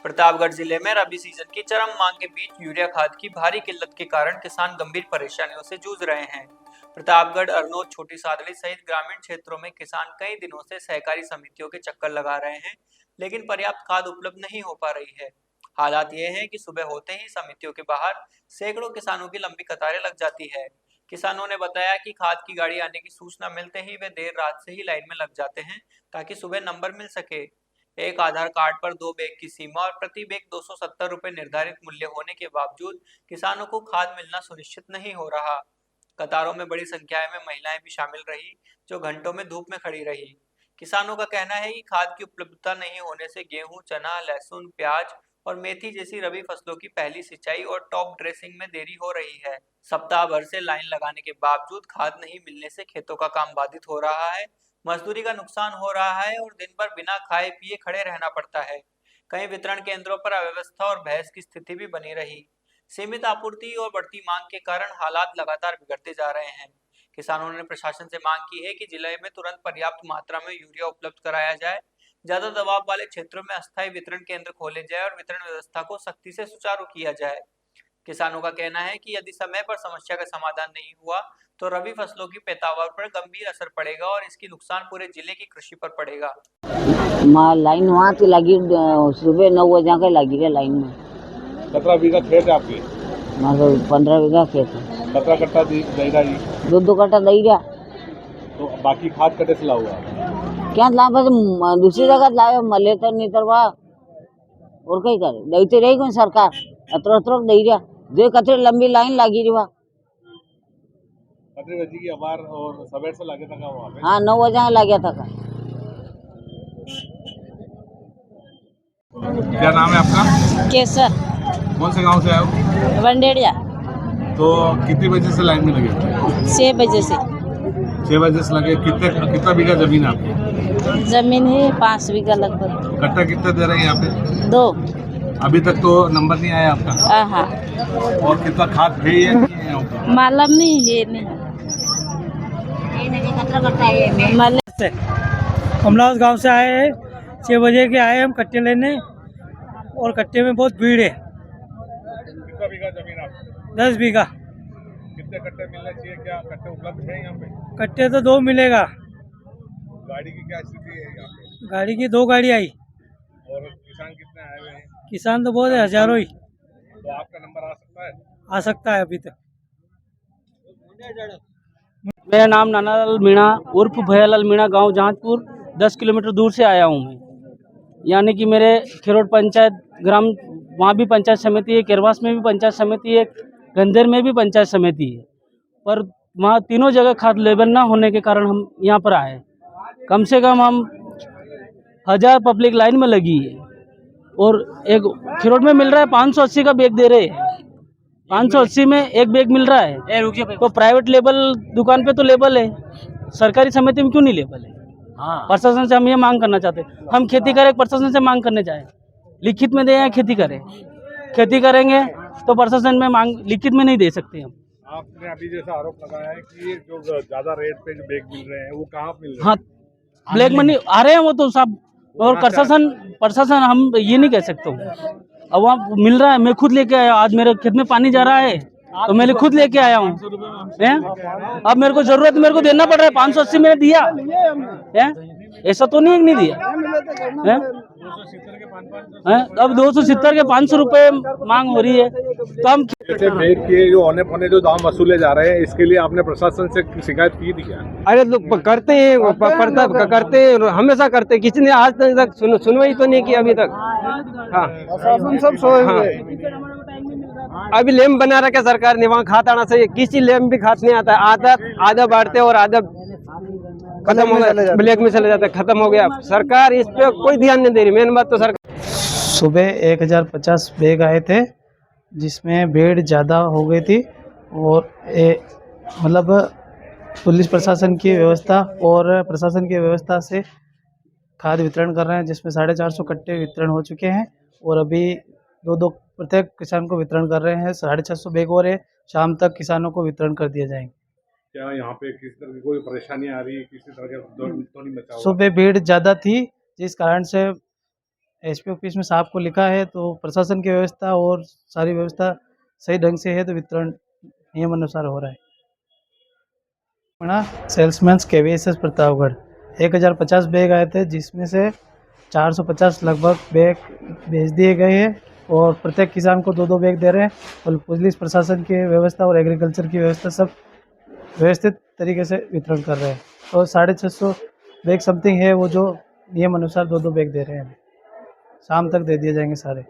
प्रतापगढ़ जिले में रबी सीजन की चरम मांग के बीच यूरिया खाद की भारी किल्लत के कारण किसान गंभीर परेशानियों से जूझ रहे हैं। प्रतापगढ़, अरनोद, छोटी सादड़ी सहित ग्रामीण क्षेत्रों में किसान कई दिनों से सहकारी समितियों के चक्कर लगा रहे हैं, लेकिन पर्याप्त खाद उपलब्ध नहीं हो पा रही है। हालात ये है कि सुबह होते ही समितियों के बाहर सैकड़ों किसानों की लंबी कतारें लग जाती है। किसानों ने बताया कि खाद की गाड़ी आने की सूचना मिलते ही वे देर रात से ही लाइन में लग जाते हैं ताकि सुबह नंबर मिल सके। एक आधार कार्ड पर 2 बैग की सीमा और प्रति बैग 270 रुपए निर्धारित मूल्य होने के बावजूद किसानों को खाद मिलना सुनिश्चित नहीं हो रहा। कतारों में बड़ी संख्या में महिलाएं भी शामिल रही, जो घंटों में धूप में खड़ी रही। किसानों का कहना है कि खाद की उपलब्धता नहीं होने से गेहूं, चना, लहसुन, प्याज और मेथी जैसी रबी फसलों की पहली सिंचाई और टॉप ड्रेसिंग में देरी हो रही है। सप्ताह भर से लाइन लगाने के बावजूद खाद नहीं मिलने से खेतों का काम बाधित हो रहा है, मजदूरी का नुकसान हो रहा है और दिन भर बिना खाए पिए खड़े रहना पड़ता है। कई वितरण केंद्रों पर अव्यवस्था और बहस की स्थिति भी बनी रही। सीमित आपूर्ति और बढ़ती मांग के कारण हालात लगातार बिगड़ते जा रहे हैं। किसानों ने प्रशासन से मांग की है कि जिले में तुरंत पर्याप्त मात्रा में यूरिया उपलब्ध कराया जाए, ज्यादा दबाव वाले क्षेत्रों में अस्थायी वितरण केंद्र खोले जाए और वितरण व्यवस्था को सख्ती से सुचारू किया जाए। किसानों का कहना है कि यदि समय पर समस्या का समाधान नहीं हुआ तो रबी फसलों की पैदावार पर गंभीर असर पड़ेगा और इसकी नुकसान पूरे जिले की कृषि पर पड़ेगा। लाइन वहाँ से लगी, सुबह 9 बजे के लगी है लाइन में। 17 बीघा खेत है आपके? मतलब 15 बीघा खेत है। 17 कट्टा दईरा जी? 2 कट्टा दईरा। तो बाकी खाद कटे से ला हुआ? क्या ला, बस दूसरी जगह लाए मले तो नहीं तरवा और कहीं करे दईते रही कौन सरकार अतर दईरा जो कतरे लंबी लाइन लगी रही वहाँ। कतरे बजे की अबार और सवेर से लगे था वहाँ पे? हाँ 9 बजे लगा था। क्या नाम है आपका? केसर। कौन से गांव से आए हो? वंडेड़िया। तो कितनी बजे से लाइन में लगे थे? 6 बजे से। 6 बजे से लगे। कितना बीघा जमीन है आपकी? जमीन है 5 बीघा लगभग। कट्टा कितना दे रहे हैं यहाँ पे? 2। अभी तक तो नंबर नहीं आया आपका? हाँ। और कितना खाद है या नहीं है आपका? मालूम नहीं है, नहीं कमलास गांव से आए हैं। 6 बजे के आए हम कट्टे लेने और कट्टे में बहुत भीड़ है। कितना बीघा जमीन आपकी? 10 बीघा। कितने कट्टे मिलने चाहिए? क्या कट्टे उपलब्ध है यहाँ पे? कट्टे तो 2 मिलेगा। गाड़ी की क्या स्थिति है यहाँ पे? गाड़ी की 2 गाड़ी आई। और किसान कितने आए हुए हैं? किसान तो बहुत है, हजारों ही। तो आपका नंबर आ सकता है? आ सकता है अभी तक। मेरा नाम नानालाल मीणा उर्फ भैयालाल मीणा, गांव जहांजपुर 10 किलोमीटर दूर से आया हूं मैं। यानी कि मेरे खिरोट पंचायत ग्राम, वहाँ भी पंचायत समिति है, केरवास में भी पंचायत समिति है, गंदेर में भी पंचायत समिति है, पर वहाँ तीनों जगह खाद लेवल ना होने के कारण हम यहाँ पर आए। कम से कम हम 1000 पब्लिक लाइन में लगी है और एक खिरोट में मिल रहा है 580 का बैग दे रहे हैं। 580 में एक बैग मिल रहा है। तो प्राइवेट लेबल दुकान पे तो लेबल है, सरकारी समिति में क्यों नहीं लेबल है? प्रशासन से हम ये मांग करना चाहते हैं। हम खेती करें, प्रशासन से मांग करने जाए, लिखित में दे या खेती करें। खेती करेंगे तो प्रशासन में मांग लिखित में नहीं दे सकते हम। आपने अभी जैसा आरोप लगाया है कि ये जो ज्यादा रेट पे जो बैग मिल रहे हैं वो कहाँ मिल रहे हैं? हाँ, ब्लैक मनी आ रहे हैं वो तो सब। और प्रशासन हम ये नहीं कह सकते हूँ। अब वहाँ मिल रहा है, मैं खुद लेके आया। आज मेरे खेत में पानी जा रहा है तो मैं खुद लेके आया हूँ। अब मेरे को जरूरत, मेरे को देना पड़ रहा है। 580 मैंने दिया है, ऐसा तो नहीं नहीं दिया है? अब 270 के 500 रुपए मांग हो रही है। तो हम जैसे बैग के जो औने पौने जो दाम वसूले जा रहे हैं, इसके लिए आपने प्रशासन से शिकायत की थी क्या? अरे लोग करते हैं, करते हैं, हमेशा करते हैं। किसी ने आज तक सुनवाई तो नहीं की अभी तक। हाँ, सब सोए हुए। अभी लेम बना रखा सरकार ने, वहाँ खाता आना चाहिए। किसी लेम भी खात नहीं आता। आधा बांटते और आधा खत्म हो गया, ब्लैक में चले जाता है, खत्म हो गया। सरकार इस पे कोई ध्यान नहीं दे रही। मेन बात तो सरकार। सुबह 1050 बैग आए थे, जिसमें भीड़ ज़्यादा हो गई थी और मतलब पुलिस प्रशासन की व्यवस्था और प्रशासन की व्यवस्था से खाद वितरण कर रहे हैं, जिसमें 450 कट्टे वितरण हो चुके हैं और अभी 2 प्रत्येक किसान को वितरण कर रहे हैं। 650 बैग और है, शाम तक किसानों को वितरण कर दिया जाएंगे। क्या यहाँ पे किसी तरह की कोई परेशानी आ रही है? किसी तरह का तो नहीं बचा हुआ? सुबह भीड़ ज़्यादा थी, जिस कारण से एसपी ऑफिस में साहब को लिखा है, तो प्रशासन की व्यवस्था और सारी व्यवस्था सही ढंग से है, तो वितरण नियम अनुसार हो रहा है। सेल्समैन KVSS प्रतापगढ़ 1050 बैग आए थे, जिसमें से 450 लगभग बैग भेज दिए गए हैं और प्रत्येक किसान को 2-2 बैग दे रहे हैं। और पुलिस प्रशासन की व्यवस्था और एग्रीकल्चर की व्यवस्था सब व्यवस्थित तरीके से वितरण कर रहे हैं। और 650 बैग समथिंग है वो जो नियम अनुसार 2-2 बैग दे रहे हैं। शाम तक दे दिए जाएंगे सारे।